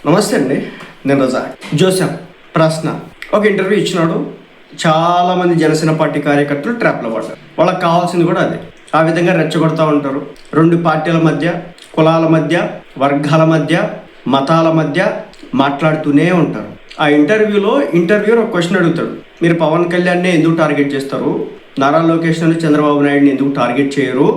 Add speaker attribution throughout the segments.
Speaker 1: నమస్తే అండి, నేను రజాక్. జోసెఫ్ ప్రశ్న ఒక ఇంటర్వ్యూ ఇచ్చినాడు. చాలామంది జనసేన పార్టీ కార్యకర్తలు ట్రాప్లో పడ్డారు. వాళ్ళకి కావాల్సింది కూడా అదే. ఆ విధంగా రెచ్చగొడతా ఉంటారు. రెండు పార్టీల మధ్య, కులాల మధ్య, వర్గాల మధ్య, మతాల మధ్య మాట్లాడుతూనే ఉంటారు. ఆ ఇంటర్వ్యూలో ఒక క్వశ్చన్ అడుగుతాడు, మీరు పవన్ కళ్యాణ్ని ఎందుకు టార్గెట్ చేస్తారు, నారా లోకేష్ ని చంద్రబాబు నాయుడిని ఎందుకు టార్గెట్ చేయరు,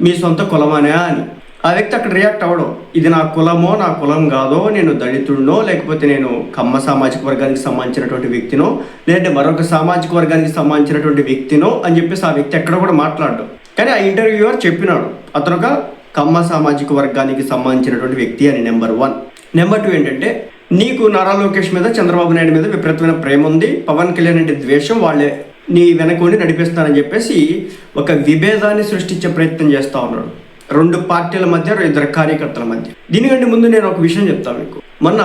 Speaker 1: మీ సొంత కులమనే అని. ఆ వ్యక్తి అక్కడ రియాక్ట్ అవ్వడం, ఇది నా కులమో నా కులం కాదో, నేను దళితుడినో లేకపోతే నేను కమ్మ సామాజిక వర్గానికి సంబంధించినటువంటి వ్యక్తినో లేదంటే మరొక సామాజిక వర్గానికి సంబంధించినటువంటి వ్యక్తినో అని చెప్పేసి ఆ వ్యక్తి ఎక్కడ కూడా మాట్లాడడం. కానీ ఆ ఇంటర్వ్యూవర్ చెప్పినాడు అతను ఒక కమ్మ సామాజిక వర్గానికి సంబంధించినటువంటి వ్యక్తి అని. నెంబర్ 1. నెంబర్ 2 ఏంటంటే, నీకు నారా లోకేష్ మీద చంద్రబాబు నాయుడు మీద విపరీతమైన ప్రేమ ఉంది, పవన్ కళ్యాణ్ అంటే ద్వేషం, వాళ్ళే నీ వెనకుండి నడిపిస్తానని చెప్పేసి ఒక విభేదాన్ని సృష్టించే ప్రయత్నం చేస్తూ ఉన్నాడు రెండు పార్టీల మధ్య, ఇద్దరు కార్యకర్తల మధ్య. దీనికంటే ముందు నేను ఒక విషయం చెప్తాను మీకు. మొన్న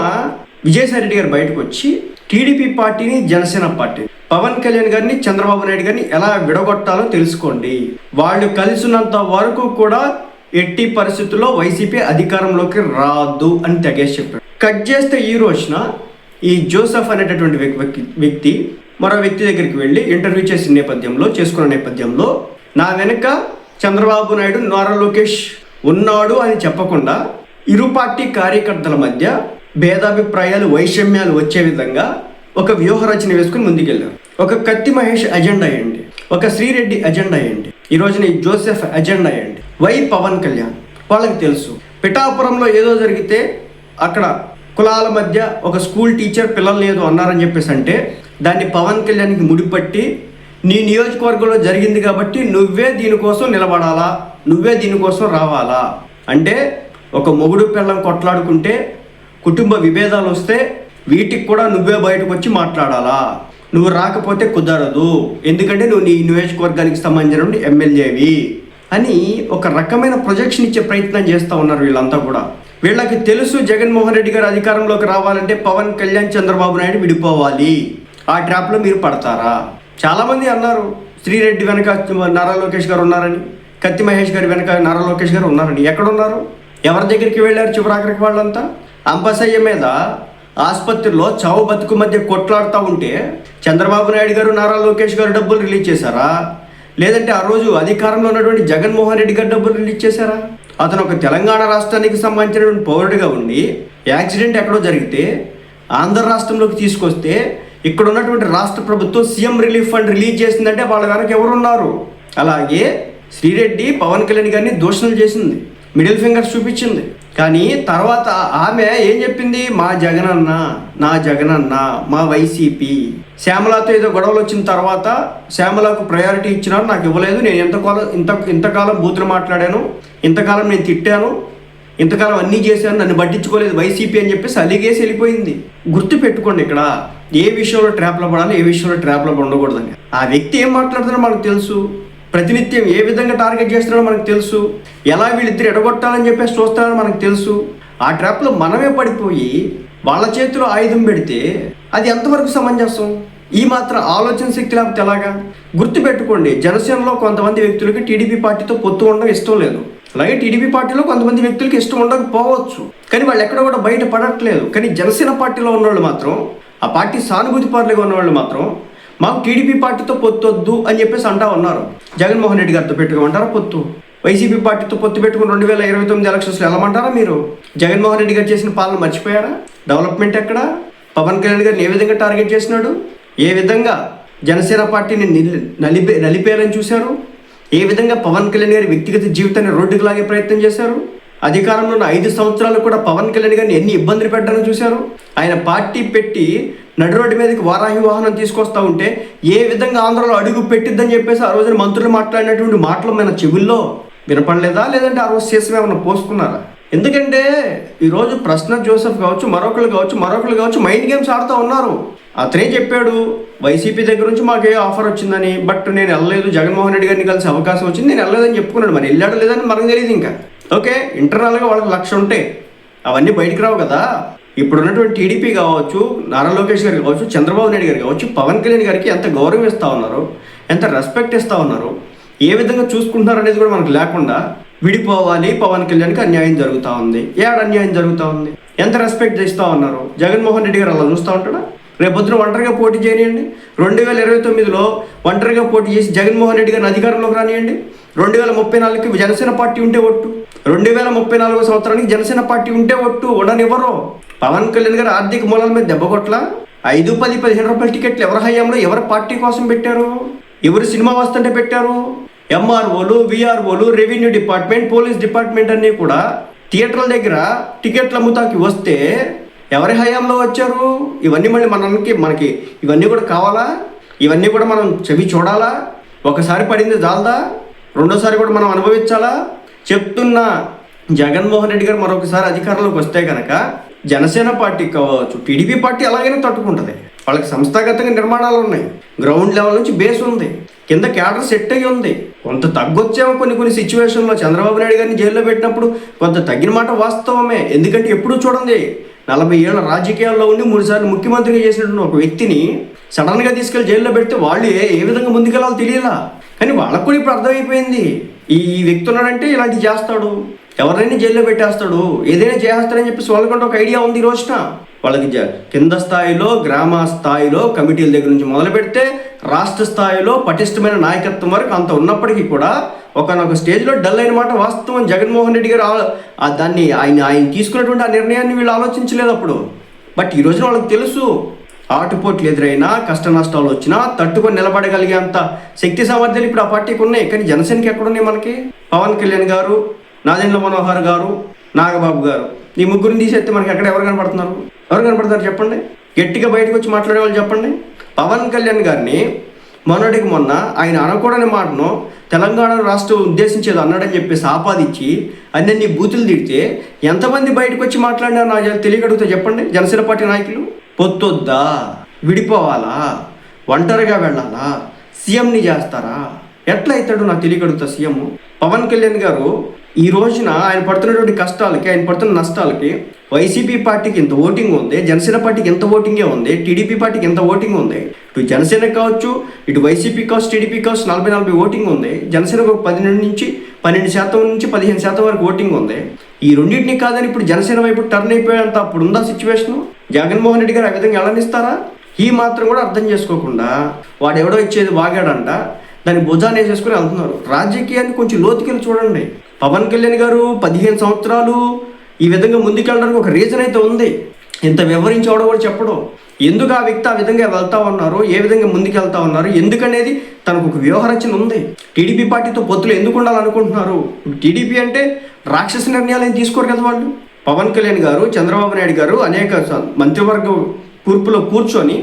Speaker 1: విజయసాయి రెడ్డి గారు బయటకు వచ్చి టీడీపీ పార్టీని, జనసేన పార్టీ, పవన్ కళ్యాణ్ గారిని, చంద్రబాబు నాయుడు గారిని ఎలా విడగొట్టాలో తెలుసుకోండి, వాళ్ళు కలిసి ఉన్నంత వరకు కూడా ఎట్టి పరిస్థితుల్లో వైసీపీ అధికారంలోకి రాదు అని తెగేసి చెప్పాడు. కట్ చేస్తే ఈ రోజున ఈ జోసెఫ్ అనేటటువంటి వ్యక్తి మరో వ్యక్తి దగ్గరికి వెళ్ళి ఇంటర్వ్యూ చేసుకున్న నేపథ్యంలో నా వెనుక చంద్రబాబు నాయుడు, నారా లోకేష్ ఉన్నాడు అని చెప్పకుండా ఇరు పార్టీ కార్యకర్తల మధ్య భేదాభిప్రాయాలు, వైషమ్యాలు వచ్చే విధంగా ఒక వ్యూహ రచన వేసుకుని ముందుకెళ్ళారు. ఒక కత్తి మహేష్ అజెండా అయ్యండి, ఒక శ్రీరెడ్డి అజెండా అయ్యండి, ఈ రోజున ఈ జోసెఫ్ అజెండా అయ్యండి. వై పవన్ కళ్యాణ్ వాళ్ళకి తెలుసు. పిఠాపురంలో ఏదో జరిగితే అక్కడ కులాల మధ్య ఒక స్కూల్ టీచర్ పిల్లల్ని ఏదో అన్నారని చెప్పేసి అంటే దాన్ని పవన్ కళ్యాణ్కి ముడిపట్టి, నీ నియోజకవర్గంలో జరిగింది కాబట్టి నువ్వే దీనికోసం నిలబడాలా, నువ్వే దీనికోసం రావాలా అంటే, ఒక మొగుడు పిల్లం కొట్లాడుకుంటే కుటుంబ విభేదాలు వస్తే వీటికి కూడా నువ్వే బయటకు వచ్చి మాట్లాడాలా, నువ్వు రాకపోతే కుదరదు, ఎందుకంటే నువ్వు నీ నియోజకవర్గానికి సంబంధించిన ఎమ్మెల్యేవి అని ఒక రకమైన ప్రొజెక్షన్ ఇచ్చే ప్రయత్నం చేస్తూ ఉన్నారు వీళ్ళంతా కూడా. వీళ్ళకి తెలుసు జగన్మోహన్ రెడ్డి గారు అధికారంలోకి రావాలంటే పవన్ కళ్యాణ్, చంద్రబాబు నాయుడు విడిపోవాలి. ఆ ట్రాప్లో మీరు పడతారా? చాలామంది అన్నారు శ్రీరెడ్డి వెనక నారా లోకేష్ గారు ఉన్నారని, కత్తి మహేష్ గారి వెనక నారా లోకేష్ గారు ఉన్నారని. ఎక్కడున్నారు? ఎవరి దగ్గరికి వెళ్ళారు చివరాఖరికి వాళ్ళంతా? అంపసయ్య మీద ఆసుపత్రిలో చావు బతుకు మధ్య కొట్లాడుతూ ఉంటే చంద్రబాబు నాయుడు గారు, నారా లోకేష్ గారు డబ్బులు రిలీజ్ చేశారా? లేదంటే ఆ రోజు అధికారంలో ఉన్నటువంటి జగన్మోహన్ రెడ్డి గారు డబ్బులు రిలీజ్ చేశారా? అతను ఒక తెలంగాణ రాష్ట్రానికి సంబంధించినటువంటి పౌరుడిగా ఉండి యాక్సిడెంట్ ఎక్కడో జరిగితే ఆంధ్ర రాష్ట్రంలోకి తీసుకొస్తే ఇక్కడ ఉన్నటువంటి రాష్ట్ర ప్రభుత్వం సీఎం రిలీఫ్ ఫండ్ రిలీజ్ చేసిందంటే వాళ్ళ వెనక ఎవరున్నారు? అలాగే శ్రీరెడ్డి పవన్ కళ్యాణ్ గారిని దూషణలు చేసింది, మిడిల్ ఫింగర్స్ చూపించింది. కానీ తర్వాత ఆమె ఏం చెప్పింది? మా జగనన్న, నా జగనన్న, మా వైసీపీ. శ్యామలతో ఏదో గొడవలు వచ్చిన తర్వాత శ్యామలకు ప్రయారిటీ ఇచ్చినారు, నాకు ఇవ్వలేదు, నేను ఇంతకాలం బూతులు మాట్లాడాను, ఇంతకాలం నేను తిట్టాను, ఇంతకాలం అన్నీ చేశాను, నన్ను పట్టించుకోలేదు వైసీపీ అని చెప్పేసి అలిగేసి వెళ్ళిపోయింది. గుర్తు పెట్టుకోండి, ఇక్కడ ఏ విషయంలో ట్రాప్లో పడాలి, ఏ విషయంలో ట్రాప్లో ఉండకూడదని. ఆ వ్యక్తి ఏం మాట్లాడుతున్నారో మనకు తెలుసు, ప్రతినిత్యం ఏ విధంగా టార్గెట్ చేస్తున్నారో మనకు తెలుసు, ఎలా వీళ్ళిద్దరు ఎడగొట్టాలని చెప్పేసి చూస్తారో మనకు తెలుసు. ఆ ట్రాప్లో మనమే పడిపోయి వాళ్ళ చేతిలో ఆయుధం పెడితే అది ఎంతవరకు సమంజసం? ఈ మాత్రం ఆలోచన శక్తి లేకపోతే ఎలాగా? గుర్తుపెట్టుకోండి, జనసేనలో కొంతమంది వ్యక్తులకి టీడీపీ పార్టీతో పొత్తు ఉండడం ఇష్టం లేదు, అలాగే టీడీపీ పార్టీలో కొంతమంది వ్యక్తులకి ఇష్టం ఉండకపోవచ్చు, కానీ వాళ్ళు ఎక్కడ కూడా బయట పడట్లేదు. కానీ జనసేన పార్టీలో ఉన్నవాళ్ళు మాత్రం, ఆ పార్టీ సానుభూతి పరులుగా ఉన్నవాళ్ళు మాత్రం మాకు టీడీపీ పార్టీతో పొత్తొద్దు అని చెప్పేసి అంటా ఉన్నారు. జగన్మోహన్ రెడ్డి గారితో పెట్టుకోమంటారా పొత్తు? వైసీపీ పార్టీతో పొత్తు పెట్టుకుని 2029 ఎలక్షన్స్లో వెళ్ళమంటారా మీరు? జగన్మోహన్ రెడ్డి గారు చేసిన పాలన మర్చిపోయారా? డెవలప్మెంట్ ఎక్కడ? పవన్ కళ్యాణ్ గారిని ఏ విధంగా టార్గెట్ చేసినాడు? ఏ విధంగా జనసేన పార్టీని నలిపేయాలని చూశారు? ఏ విధంగా పవన్ కళ్యాణ్ గారి వ్యక్తిగత జీవితాన్ని రోడ్డుకు లాగే ప్రయత్నం చేశారు? అధికారంలో ఉన్న 5 సంవత్సరాలు కూడా పవన్ కళ్యాణ్ గారిని ఎన్ని ఇబ్బందులు పెట్టాలని చూశారు? ఆయన పార్టీ పెట్టి నడు రోడ్డు మీదకి వారాహి వాహనం తీసుకొస్తా ఉంటే ఏ విధంగా ఆంధ్రలో అడుగు పెట్టిద్దని చెప్పేసి ఆ రోజున మంత్రులు మాట్లాడినటువంటి మాటలు మన చెవుల్లో వినపడలేదా? లేదంటే ఆ రోజు చేసి ఏమన్నా పోసుకున్నారా? ఎందుకంటే ఈరోజు ప్రశ్న జోసెఫ్ కావచ్చు, మరొకరు కావచ్చు మైండ్ గేమ్స్ ఆడుతూ ఉన్నారు. అతనే చెప్పాడు వైసీపీ దగ్గర నుంచి మాకు ఏ ఆఫర్ వచ్చిందని, బట్ నేను వెళ్ళలేదు, జగన్మోహన్ రెడ్డి గారిని కలిసి అవకాశం వచ్చింది, నేను వెళ్ళలేదని చెప్పుకున్నాడు. మరి వెళ్ళాడు లేదని మనకు తెలియదు. ఇంకా ఓకే, ఇంటర్నల్గా వాళ్ళకి లక్ష్యం ఉంటాయి, అవన్నీ బయటికి రావు కదా. ఇప్పుడున్నటువంటి టీడీపీ కావచ్చు, నారా లోకేష్ గారు కావచ్చు, చంద్రబాబు నాయుడు గారు కావచ్చు, పవన్ కళ్యాణ్ గారికి ఎంత గౌరవం ఇస్తూ ఉన్నారు, ఎంత రెస్పెక్ట్ ఇస్తూ ఉన్నారు, ఏ విధంగా చూసుకుంటున్నారు అనేది కూడా మనకు లేకుండా విడిపోవాలి, పవన్ కళ్యాణ్కి అన్యాయం జరుగుతూ ఉంది. ఏడ అన్యాయం జరుగుతూ ఉంది? ఎంత రెస్పెక్ట్ చేస్తూ ఉన్నారు. జగన్మోహన్ రెడ్డి గారు అలా చూస్తూ ఉంటాడా? రేపొద్దున ఒంటరిగా పోటీ చేయనియండి. 2029లో ఒంటరిగా పోటీ చేసి జగన్మోహన్ రెడ్డి గారిని అధికారంలోకి రానియండి. 2034కి జనసేన పార్టీ ఉంటే ఒట్టు. 2034 సంవత్సరానికి జనసేన పార్టీ ఉంటే ఒట్టు. ఉండనివ్వరు. పవన్ కళ్యాణ్ గారు ఆర్థిక మూలాల మీద దెబ్బ కొట్ల 5, 10, 15 రూపాయల టికెట్లు ఎవరి హయాంలో ఎవరి పార్టీ కోసం పెట్టారు? ఎవరు సినిమా వస్తుంటే పెట్టారు? ఎంఆర్ఓలు, విఆర్ఓలు, రెవెన్యూ డిపార్ట్మెంట్, పోలీస్ డిపార్ట్మెంట్ అన్నీ కూడా థియేటర్ల దగ్గర టికెట్లు అమ్ముతాకి వస్తే ఎవరి హయాంలో వచ్చారు? ఇవన్నీ మళ్ళీ మనకి ఇవన్నీ కూడా కావాలా? ఇవన్నీ కూడా మనం చెవి చూడాలా? ఒకసారి పడింది జాలదా? రెండోసారి కూడా మనం అనుభవించాలా? చెప్తున్నా, జగన్మోహన్ రెడ్డి గారు మరొకసారి అధికారంలోకి వస్తే కనుక జనసేన పార్టీ కావచ్చు, టీడీపీ పార్టీ అలాగైనా తట్టుకుంటుంది. వాళ్ళకి సంస్థాగతంగా నిర్మాణాలు ఉన్నాయి, గ్రౌండ్ లెవెల్ నుంచి బేస్ ఉంది, కింద క్యాడర్ సెట్ అయ్యి ఉంది. కొంత తగ్గొచ్చేమో కొన్ని సిచ్యువేషన్లో. చంద్రబాబు నాయుడు గారిని జైల్లో పెట్టినప్పుడు కొంత తగ్గిన మాట వాస్తవమే. ఎందుకంటే ఎప్పుడూ చూడండి, 40 ఏళ్ళ రాజకీయాల్లో ఉండి 3 సార్లు ముఖ్యమంత్రిగా చేసినటువంటి ఒక వ్యక్తిని సడన్గా తీసుకెళ్లి జైల్లో పెడితే వాళ్ళు ఏ విధంగా ముందుకెళ్ళాలో తెలియలా. కానీ వాళ్ళకు కూడా ఇప్పుడు అర్థమైపోయింది, ఈ వ్యక్తి ఉన్నాడంటే ఇలాంటివి చేస్తాడు, ఎవరైనా జైల్లో పెట్టేస్తాడు, ఏదైనా చేస్తాడని చెప్పేసి వాళ్ళకంటే ఒక ఐడియా ఉంది. ఈ రోజున వాళ్ళకి కింద స్థాయిలో, గ్రామ స్థాయిలో కమిటీల దగ్గర నుంచి మొదలు పెడితే రాష్ట్ర స్థాయిలో పటిష్టమైన నాయకత్వం వరకు అంత ఉన్నప్పటికీ కూడా ఒకనొక స్టేజ్లో డల్ అయిన మాట వాస్తవం. జగన్మోహన్ రెడ్డి గారు దాన్ని ఆయన తీసుకున్నటువంటి ఆ నిర్ణయాన్ని వీళ్ళు ఆలోచించలేదు అప్పుడు. బట్ ఈ రోజున వాళ్ళకి తెలుసు, ఆటుపోట్లు ఎదురైనా, కష్ట నష్టాలు వచ్చినా తట్టుకొని నిలబడగలిగేంత శక్తి సామర్థ్యాలు ఇప్పుడు ఆ పార్టీకి ఉన్నాయి. కానీ జనసేనకి ఎక్కడున్నాయి? మనకి పవన్ కళ్యాణ్ గారు, నాదెండ్ల మనోహర్ గారు, నాగబాబు గారు, ఈ ముగ్గురిని తీసేస్తే మనకి ఎక్కడ ఎవరు కనపడుతున్నారు చెప్పండి? గట్టిగా బయటకు వచ్చి మాట్లాడే వాళ్ళు చెప్పండి. పవన్ కళ్యాణ్ గారిని మొన్నటికి మొన్న ఆయన అనకూడని మాటను తెలంగాణ రాష్ట్రం ఉద్దేశించేది అన్నాడని చెప్పేసి ఆపాదించి అన్ని బూతులు తిడితే ఎంతమంది బయటకు వచ్చి మాట్లాడినారు నాకు తెలియగడుగుతా చెప్పండి? జనసేన పార్టీ నాయకులు పొత్తొద్దా, విడిపోవాలా, ఒంటరిగా వెళ్ళాలా, సీఎంని చేస్తారా, ఎట్లా అవుతాడు నాకు తెలియగడుగుతా సీఎం? పవన్ కళ్యాణ్ గారు ఈ రోజున ఆయన పడుతున్నటువంటి కష్టాలకి, ఆయన పడుతున్న నష్టాలకి వైసీపీ పార్టీకి ఇంత ఓటింగ్ ఉంది, జనసేన పార్టీకి ఎంత ఓటింగే ఉంది, టీడీపీ పార్టీకి ఎంత ఓటింగ్ ఉంది. ఇటు జనసేన కావచ్చు, ఇటు వైసీపీ కావచ్చు, టీడీపీ కావచ్చు 40 ఓటింగ్ ఉంది. జనసేనకు 12 నుంచి 15% వరకు ఓటింగ్ ఉంది. ఈ రెండింటిని కాదని ఇప్పుడు జనసేన వైపు టర్న్ అయిపోయేంత అప్పుడు ఉందా సిచ్యువేషను? జగన్మోహన్ రెడ్డి గారు ఆ విధంగా వెళ్ళనిస్తారా? ఈ మాత్రం కూడా అర్థం చేసుకోకుండా వాడు ఎవడో ఇచ్చేది వాగాడంట, దాన్ని భుజాన్ని వేసేసుకుని వెళ్తున్నారు. రాజకీయాన్ని కొంచెం లోతుకెళ్ళి చూడండి. పవన్ కళ్యాణ్ గారు 15 సంవత్సరాలు ఈ విధంగా ముందుకెళ్ళడానికి ఒక రీజన్ అయితే ఉంది. ఇంత వివరించేవాడు కూడా చెప్పడం, ఎందుకు ఆ వ్యక్తి ఆ విధంగా వెళ్తా ఉన్నారు, ఏ విధంగా ముందుకెళ్తా ఉన్నారు, ఎందుకనేది తనకు ఒక వ్యూహరచన ఉంది. టీడీపీ పార్టీతో పొత్తులు ఎందుకు ఉండాలనుకుంటున్నారు? టీడీపీ అంటే రాక్షస నిర్ణయాలు ఏం తీసుకోరు కదా వాళ్ళు. పవన్ కళ్యాణ్ గారు, చంద్రబాబు నాయుడు గారు అనేక మంత్రివర్గ కూర్పులో కూర్చొని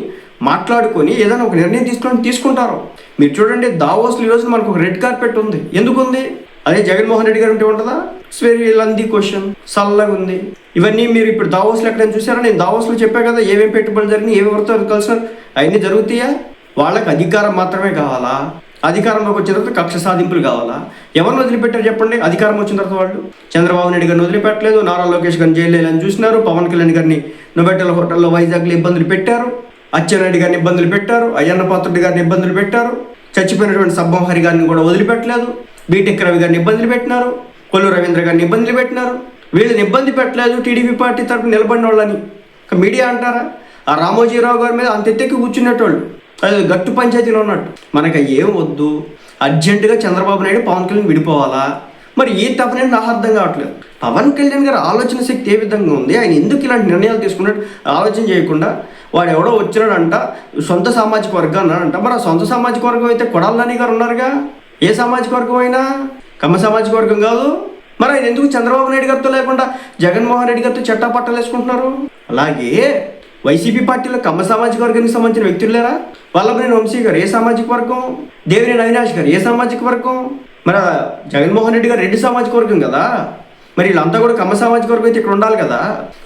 Speaker 1: మాట్లాడుకొని ఏదైనా ఒక నిర్ణయం తీసుకుంటారు. మీరు చూడండి, దావోస్లో ఈరోజు మనకు ఒక రెడ్ కార్పెట్ ఉంది. ఎందుకు ఉంది? అదే జగన్మోహన్ రెడ్డి గారు ఉంటే ఉంటుందా? It's very lengthy question. చల్లగా ఉంది. ఇవన్నీ మీరు ఇప్పుడు దావోస్లో ఎక్కడైనా చూసారా? నేను దావోస్లో చెప్పా కదా, ఏమేమి పెట్టుబడులు జరిగినాయి, ఎవరితో కలిసారు, అవన్నీ జరుగుతాయా? వాళ్ళకి అధికారం మాత్రమే కావాలా? అధికారంలోకి వచ్చిన తర్వాత కక్ష సాధింపులు కావాలా? ఎవరిని వదిలిపెట్టారు చెప్పండి? అధికారం వచ్చిన తర్వాత వాళ్ళు చంద్రబాబు నాయుడు గారిని వదిలిపెట్టలేదు, నారా లోకేష్ గారిని జైలు అని చూసినారు, పవన్ కళ్యాణ్ గారిని నోబెటల్ హోటల్లో వైజాగ్లో ఇబ్బందులు పెట్టారు, అచ్చెన్నాయుడు గారిని ఇబ్బందులు పెట్టారు, అయ్యన్న పాత్రుడి గారిని ఇబ్బందులు పెట్టారు, చచ్చిపోయినటువంటి సబ్బోహరి గారిని కూడా వదిలిపెట్టలేదు, బీటెక్ రవి గారిని ఇబ్బందులు పెట్టినారు, కొల్లు రవీంద్ర గారిని ఇబ్బందులు పెట్టినారు. వీళ్ళని ఇబ్బంది పెట్టలేదు టీడీపీ పార్టీ తరఫున నిలబడిన వాళ్ళని. మీడియా అంటారా? ఆ రామోజీరావు గారి మీద అంత ఎత్తెక్కి కూర్చునేటోళ్ళు, అది గట్టు పంచాయతీలో ఉన్నట్టు. మనకు ఏం వద్దు, అర్జెంటుగా చంద్రబాబు నాయుడు పవన్ కళ్యాణ్ విడిపోవాలా? మరి ఏ తప్పనేది నాకు అర్థం కావట్లేదు. పవన్ కళ్యాణ్ గారు ఆలోచన శక్తి ఏ విధంగా ఉంది, ఆయన ఎందుకు ఇలాంటి నిర్ణయాలు తీసుకున్నట్టు ఆలోచన చేయకుండా వాడు ఎవడో వచ్చినాడంట, సొంత సామాజిక వర్గం అన్నాడంట. మరి ఆ సొంత సామాజిక వర్గం అయితే కొడాలి నాని గారు ఉన్నారుగా. ఏ సామాజిక వర్గం అయినా కమ్మ సామాజిక వర్గం కాదు. మరి ఆయన ఎందుకు చంద్రబాబు నాయుడు గారితో లేకుండా జగన్మోహన్ రెడ్డి గారితో చట్టా పట్టాలు వేసుకుంటున్నారు? అలాగే వైసీపీ పార్టీలో కమ్మ సామాజిక వర్గానికి సంబంధించిన వ్యక్తులు లేరా? వల్లభనేని వంశీ గారు ఏ సామాజిక వర్గం? దేవినేని అవినాష్ గారు ఏ సామాజిక వర్గం? మరి జగన్మోహన్ రెడ్డి గారు రెడ్డి సామాజిక వర్గం కదా. మరి వీళ్ళంతా కూడా కమ్మ సామాజిక వర్గం అయితే ఇక్కడ ఉండాలి కదా.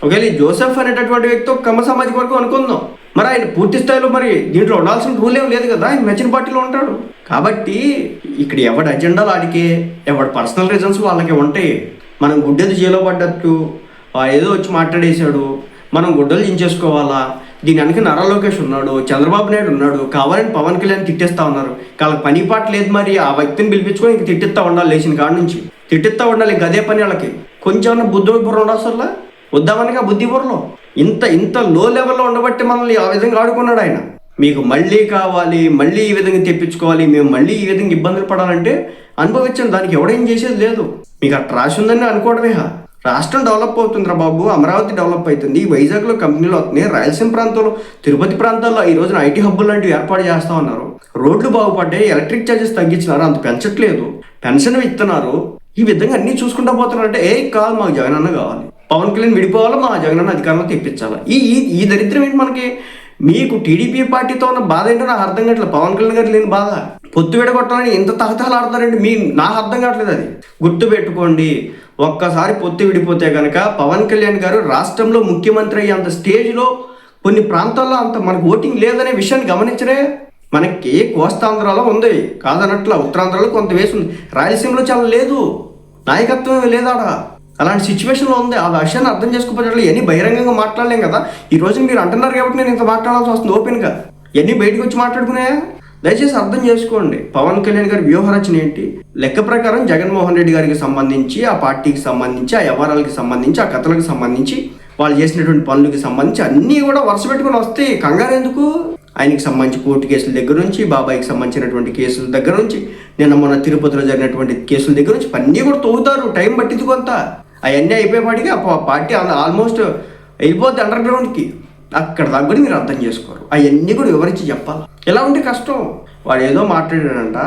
Speaker 1: ఒకవేళ జోసెఫ్ అనేటటువంటి వ్యక్తి ఒక కమ్మ సామాజిక వర్గం అనుకుందాం, మరి ఆయన పూర్తి స్థాయిలో మరి దీంట్లో ఉండాల్సిన రూల్ ఏం లేదు కదా, ఆయన నచ్చిన పార్టీలో ఉంటాడు. కాబట్టి ఇక్కడ ఎవడి అజెండాలు ఆడికే, ఎవడి పర్సనల్ రీజన్స్ వాళ్ళకే ఉంటాయి. మనం గుడ్డెది చేలో పడ్డట్టు ఏదో వచ్చి మాట్లాడేశాడు, మనం గుడ్డలు చించేసుకోవాలా? దీని వెనక నారా లోకేష్ ఉన్నాడు, చంద్రబాబు నాయుడు ఉన్నాడు, కావాలని పవన్ కళ్యాణ్ తిట్టేస్తా ఉన్నారు. వాళ్ళకి పని పాట లేదు, మరి ఆ వ్యక్తిని పిలిపించుకొని ఇంక తిట్టిస్తా ఉండాలి, లేచిన కాడ నుంచి తిట్టిస్తా ఉండాలి. ఇంక అదే పని వాళ్ళకి. కొంచెం బుద్ధుడు బుర్ర ఉండవసల్లా. వద్దామనిగా బుద్ధి బుర్రలో ఇంత లో లెవెల్లో ఉండబట్టి మనల్ని ఆ విధంగా ఆడుకున్నాడు ఆయన. మీకు మళ్ళీ కావాలి, మళ్ళీ ఈ విధంగా తెప్పించుకోవాలి, మేము మళ్ళీ ఈ విధంగా ఇబ్బందులు పడాలంటే అనుభవించండి. దానికి ఎవడేం చేసేది లేదు. మీకు అట్లా రాసి ఉందని అనుకోవడమే. రాష్ట్రం డెవలప్ అవుతుందిరా బాబు, అమరావతి డెవలప్ అవుతుంది, వైజాగ్లో కంపెనీలు అవుతున్నాయి, రాయలసీమ ప్రాంతంలో, తిరుపతి ప్రాంతాల్లో ఈ రోజున ఐటీ హబ్బులు లాంటివి ఏర్పాటు చేస్తా ఉన్నారు. రోడ్లు బాగుపడ్డాయి, ఎలక్ట్రిక్ ఛార్జెస్ తగ్గించినారు, అంత పెంచట్లేదు, పెన్షన్ ఇస్తున్నారు. ఈ విధంగా అన్ని చూసుకుంటా పోతున్నారంటే కాదు మాకు జగనన్న కావాలి, పవన్ కళ్యాణ్ విడిపోవాలా, మా జగనన్న అధికారంలో తెప్పించాలా. ఈ దరిద్రం ఏంటి మనకి? మీకు టీడీపీ పార్టీతో ఉన్న బాధ ఏంటో నాకు అర్థం కావట్లేదు. పవన్ కళ్యాణ్ గారు లేని బాధ, పొత్తు విడగొట్టాలని ఇంత తహతహలు ఆడతారండి. నాకు అర్థం కావట్లేదు. అది గుర్తుపెట్టుకోండి. ఒక్కసారి పొత్తు విడిపోతే కనుక పవన్ కళ్యాణ్ గారు రాష్ట్రంలో ముఖ్యమంత్రి అయ్యేంత స్టేజ్లో కొన్ని ప్రాంతాల్లో అంత మనకు ఓటింగ్ లేదనే విషయాన్ని గమనించరే. మనకి కోస్తాంధ్రాలో ఉంది కాదనట్ల, ఉత్తరాంధ్రలో కొంత వేసి ఉంది, రాయలసీమలో చాలా లేదు, నాయకత్వం లేదాడ. అలాంటి సిచ్యువేషన్లో ఉంది. ఆ విషయాన్ని అర్థం చేసుకోకపోతే ఇవన్నీ బహిరంగంగా మాట్లాడలేం కదా. ఈ రోజు మీరు అంటున్నారు కాబట్టి నేను ఇంత మాట్లాడాల్సి వస్తుంది ఓపెన్గా. ఇవన్నీ బయటకు వచ్చి మాట్లాడుకున్నాయా? దయచేసి అర్థం చేసుకోండి. పవన్ కళ్యాణ్ గారి వ్యూహరచన ఏంటి? లెక్క ప్రకారం జగన్మోహన్ రెడ్డి గారికి సంబంధించి, ఆ పార్టీకి సంబంధించి, ఆ వ్యవహారాలకు సంబంధించి, ఆ కథలకు సంబంధించి, వాళ్ళు చేసినటువంటి పనులకి సంబంధించి అన్నీ కూడా వరుస పెట్టుకుని వస్తాయి. కంగారు ఎందుకు? ఆయనకి సంబంధించి కోర్టు కేసుల దగ్గర నుంచి, బాబాయికి సంబంధించినటువంటి కేసుల దగ్గర నుంచి, నిన్న మొన్న తిరుపతిలో జరిగినటువంటి కేసుల దగ్గర నుంచి అన్నీ కూడా తవ్వుతారు. టైం పట్టింది కొంత. అవన్నీ అయిపోయేపాటికి ఆ పార్టీ ఆల్మోస్ట్ వెళ్ళిపోద్ది అండర్ గ్రౌండ్కి. అక్కడ దగ్గర మీరు అర్థం చేసుకోరు. అవన్నీ కూడా వివరించి చెప్పాలి. ఎలా ఉంటే కష్టం. వాడు ఏదో మాట్లాడాడంట,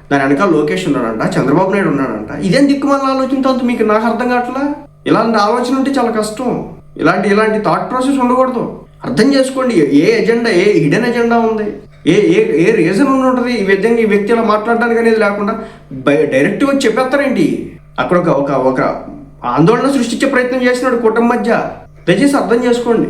Speaker 1: దాని వెనకాల లోకేష్ ఉన్నాడంట, చంద్రబాబు నాయుడు ఉన్నాడంట. ఇదేం దిక్కుమాల ఆలోచనతో మీకు నాకు అర్థం కావట్లా. ఇలాంటి ఆలోచన ఉంటే చాలా కష్టం. ఇలాంటి థాట్ ప్రాసెస్ ఉండకూడదు. అర్థం చేసుకోండి. ఏ ఎజెండా, ఏ హిడెన్ ఎజెండా ఉంది, ఏ రీజన్ ఉంటుంది ఈ విధంగా ఈ వ్యక్తి అలా మాట్లాడడానికి అనేది లేకుండా డైరెక్ట్గా వచ్చి చెప్పేస్తారేంటి? అక్కడ ఒక ఆందోళన సృష్టించే ప్రయత్నం చేసినాడు కుటుంబం మధ్య. దయచేసి అర్థం చేసుకోండి.